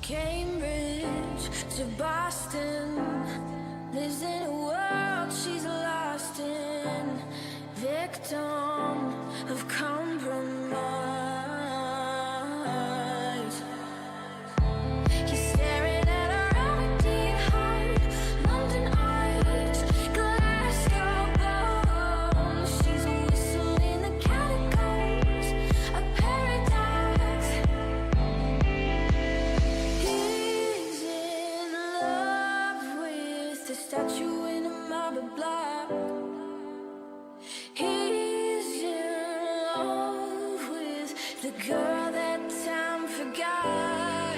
Cambridge to Boston, lives in a world she's lost in, victim of compromise. He's staring at her empty heart, London eyes, Glasgow bones. She's a whistle in the catacombs, a paradox. He's in love with the statue in a marble block. He's in love with the girl that time forgot.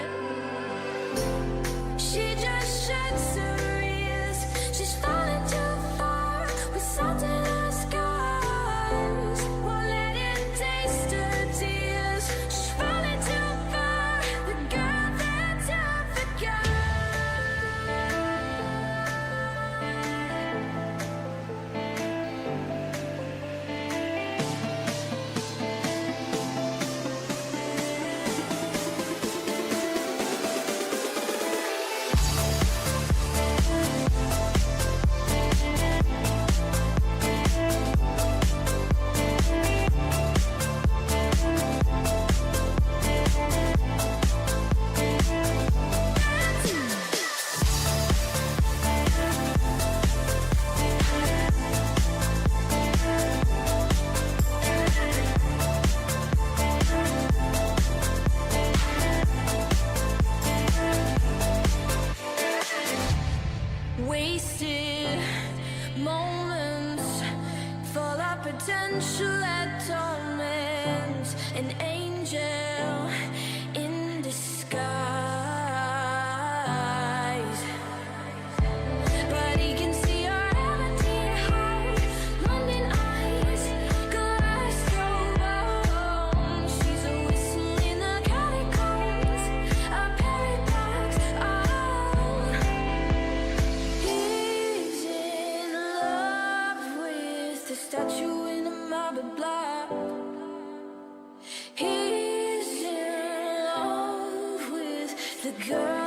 She just sheds her ears. She's falling too far with salt in her scars. Won't let it taste her tears. She's falling too far. The girl that time forgot. Wasted moments, full of potential that torments, an angel in disguise. But he can see her empty heart, London eyes, Glasgow bones. She's a whistle in the catacombs, a paradox. He's in love with the statue in a marble block. He's in love with the girl